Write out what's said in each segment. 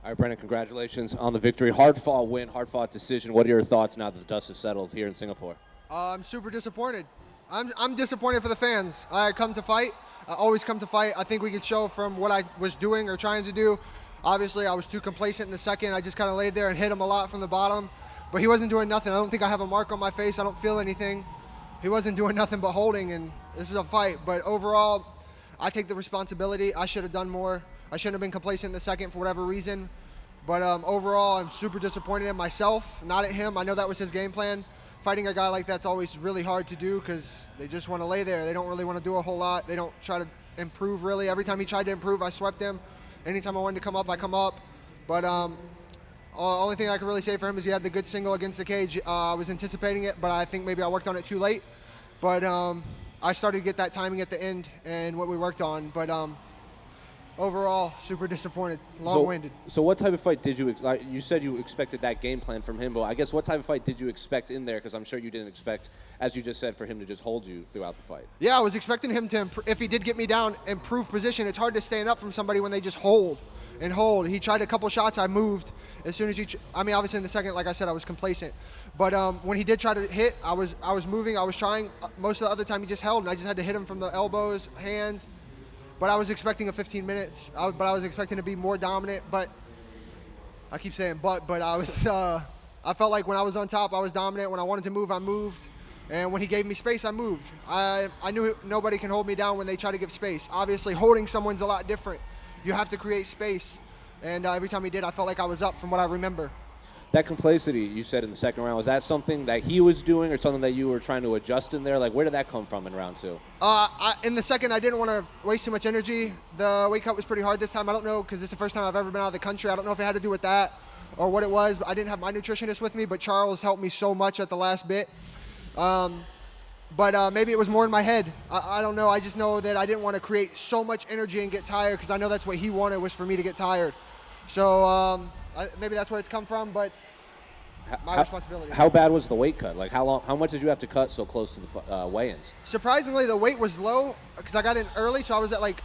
All right, Brennan, congratulations on the victory. Hard-fought win, hard-fought decision. What are your thoughts now that the dust has settled here in Singapore? I'm super disappointed. I'm disappointed for the fans. I come to fight. I always come to fight. I think we could show from what I was doing or trying to do. Obviously, I was too complacent in the second. I just kind of laid there and hit him a lot from the bottom. But he wasn't doing nothing. I don't think I have a mark on my face. I don't feel anything. He wasn't doing nothing but holding, and this is a fight. But overall, I take the responsibility. I should have done more. I shouldn't have been complacent in the second for whatever reason. But overall, I'm super disappointed in myself, not at him. I know that was his game plan. Fighting a guy like that's always really hard to do because they just want to lay there. They don't really want to do a whole lot. They don't try to improve, really. Every time he tried to improve, I swept him. Anytime I wanted to come up, I come up. But only thing I can really say for him is he had the good single against the cage. I was anticipating it, but I think maybe I worked on it too late. But I started to get that timing at the end and what we worked on. But overall, super disappointed, long-winded. So what type of fight did you – you said you expected that game plan from him, but I guess what type of fight did you expect in there? Because I'm sure you didn't expect, as you just said, for him to just hold you throughout the fight. Yeah, I was expecting him to, if he did get me down, improve position. It's hard to stand up from somebody when they just hold and hold. He tried a couple shots. I moved. As soon as obviously in the second, like I said, I was complacent. But when he did try to hit, I was moving. I was trying. Most of the other time he just held, and I just had to hit him from the elbows, hands. But I was expecting a 15 minutes. But I was expecting to be more dominant. But I keep saying but I was. I felt like when I was on top, I was dominant. When I wanted to move, I moved. And when he gave me space, I moved. I knew nobody can hold me down when they try to give space. Obviously, holding someone's a lot different. You have to create space. And every time he did, I felt like I was up from what I remember. That complacency you said in the second round, was that something that he was doing or something that you were trying to adjust in there? Like, where did that come from in round two? In the second, I didn't want to waste too much energy. The weight cut was pretty hard this time. I don't know, because this is the first time I've ever been out of the country. I don't know if it had to do with that or what it was. But I didn't have my nutritionist with me, but Charles helped me so much at the last bit. But maybe it was more in my head. I don't know. I just know that I didn't want to create so much energy and get tired, because I know that's what he wanted, was for me to get tired. So maybe that's where it's come from, but my responsibility. How bad was the weight cut? Like, how much did you have to cut so close to the weigh-ins? Surprisingly, the weight was low because I got in early, so I was at like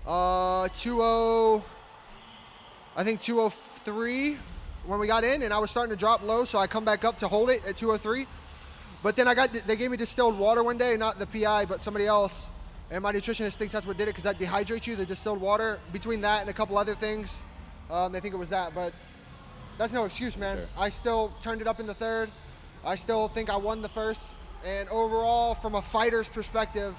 203 when we got in, and I was starting to drop low, so I come back up to hold it at 203. But then they gave me distilled water one day, not the PI, but somebody else. And my nutritionist thinks that's what did it, because that dehydrates you, the distilled water. Between that and a couple other things, they think it was that. But that's no excuse, man. Sure. I still turned it up in the third. I still think I won the first. And overall, from a fighter's perspective,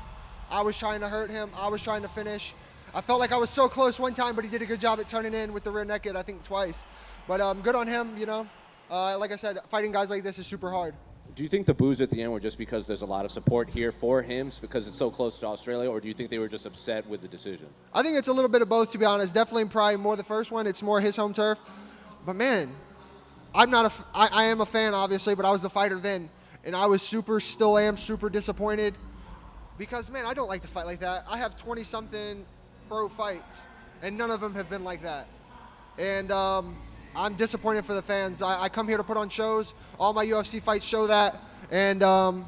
I was trying to hurt him. I was trying to finish. I felt like I was so close one time, but he did a good job at turning in with the rear naked, I think twice. But good on him, you know. Like I said, fighting guys like this is super hard. Do you think the boos at the end were just because there's a lot of support here for him because it's so close to Australia, or do you think they were just upset with the decision? I think it's a little bit of both, to be honest. Definitely probably more the first one. It's more his home turf. But, man, I am a fan, obviously, but I was the fighter then. And I was still am super disappointed because, man, I don't like to fight like that. I have 20-something pro fights, and none of them have been like that. And I'm disappointed for the fans. I come here to put on shows. All my UFC fights show that. And I'm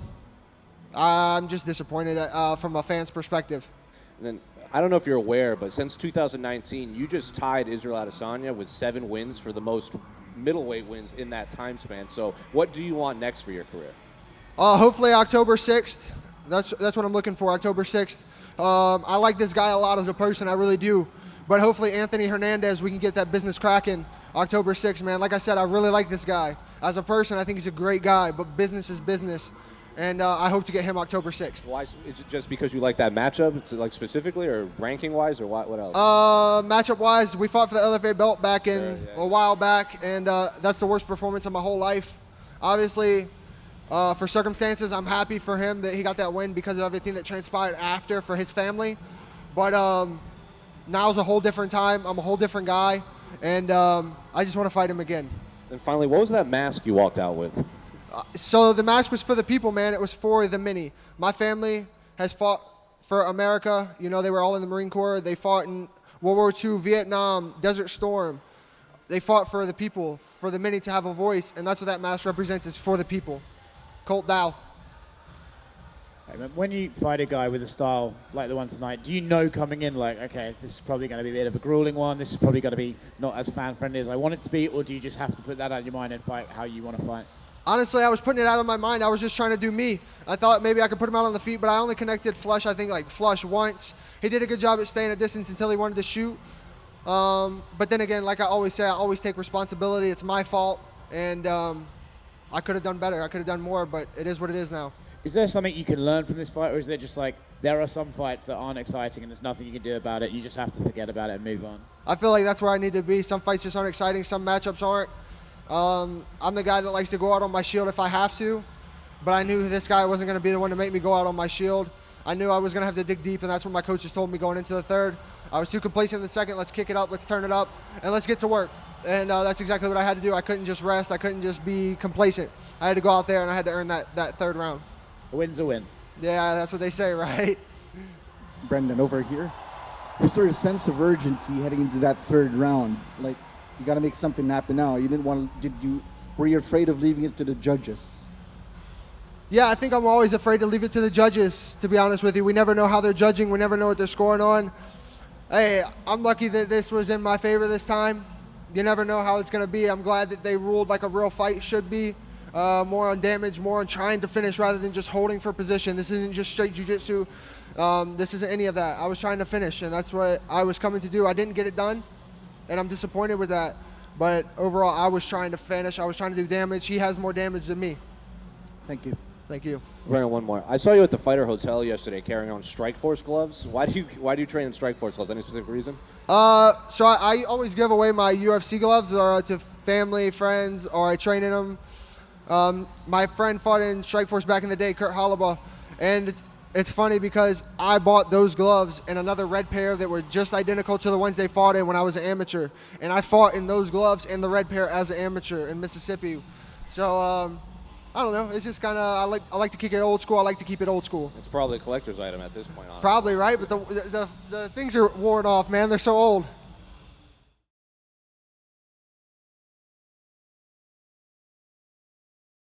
just disappointed from a fan's perspective. And then, I don't know if you're aware, but since 2019, you just tied Israel Adesanya with 7 wins for the most middleweight wins in that time span. So what do you want next for your career? Hopefully October 6th. That's what I'm looking for, October 6th. I like this guy a lot as a person. I really do. But hopefully Anthony Hernandez, we can get that business cracking October 6th, man. Like I said, I really like this guy. As a person, I think he's a great guy, but business is business. And I hope to get him October 6th. Why? Is it just because you like that matchup? It's like specifically, or ranking-wise, or what else? Matchup-wise, we fought for the LFA belt back a while back, and that's the worst performance of my whole life. Obviously, for circumstances, I'm happy for him that he got that win because of everything that transpired after for his family. But now's a whole different time. I'm a whole different guy, and I just want to fight him again. And finally, what was that mask you walked out with? So the mask was for the people, man. It was for the many. My family has fought for America. You know, they were all in the Marine Corps. They fought in World War II, Vietnam, Desert Storm. They fought for the people, for the many to have a voice, and that's what that mask represents, is for the people. Colt Dow. When you fight a guy with a style like the one tonight, do you know coming in like, okay, this is probably going to be a bit of a grueling one, this is probably going to be not as fan-friendly as I want it to be, or do you just have to put that out of your mind and fight how you want to fight? Honestly, I was putting it out of my mind. I was just trying to do me. I thought maybe I could put him out on the feet, but I only connected flush, I think, like flush once. He did a good job at staying at distance until he wanted to shoot. But then again, like I always say, I always take responsibility. It's my fault, and I could have done better. I could have done more, but it is what it is now. Is there something you can learn from this fight, or is there just like, there are some fights that aren't exciting and there's nothing you can do about it, you just have to forget about it and move on? I feel like that's where I need to be. Some fights just aren't exciting, some matchups aren't. I'm the guy that likes to go out on my shield if I have to, but I knew this guy wasn't going to be the one to make me go out on my shield. I knew I was going to have to dig deep, and that's what my coaches told me going into the third. I was too complacent in the second. Let's kick it up, let's turn it up, and let's get to work. And that's exactly what I had to do. I couldn't just rest. I couldn't just be complacent. I had to go out there, and I had to earn that third round. A win's a win. Yeah, that's what they say, right? Brendan, over here. Was there a sense of urgency heading into that third round? Like, you got to make something happen now. You didn't want to, were you afraid of leaving it to the judges? Yeah, I think I'm always afraid to leave it to the judges, to be honest with you. We never know how they're judging. We never know what they're scoring on. Hey, I'm lucky that this was in my favor this time. You never know how it's going to be. I'm glad that they ruled like a real fight should be. More on damage, more on trying to finish rather than just holding for position. This isn't just straight jiu-jitsu. This isn't any of that. I was trying to finish, and that's what I was coming to do. I didn't get it done, and I'm disappointed with that. But overall, I was trying to finish. I was trying to do damage. He has more damage than me. Thank you. Thank you. Brandon, one more. I saw you at the Fighter Hotel yesterday carrying on Strikeforce gloves. Why do you train in Strikeforce gloves? Any specific reason? So I always give away my UFC gloves or to family, friends, or I train in them. My friend fought in Strikeforce back in the day, Kurt Hollabaugh, and it's funny because I bought those gloves and another red pair that were just identical to the ones they fought in when I was an amateur, and I fought in those gloves and the red pair as an amateur in Mississippi. So I don't know. It's just kind of I like to kick it old school. I like to keep it old school. It's probably a collector's item at this point, honestly. Probably right, but the things are worn off, man. They're so old.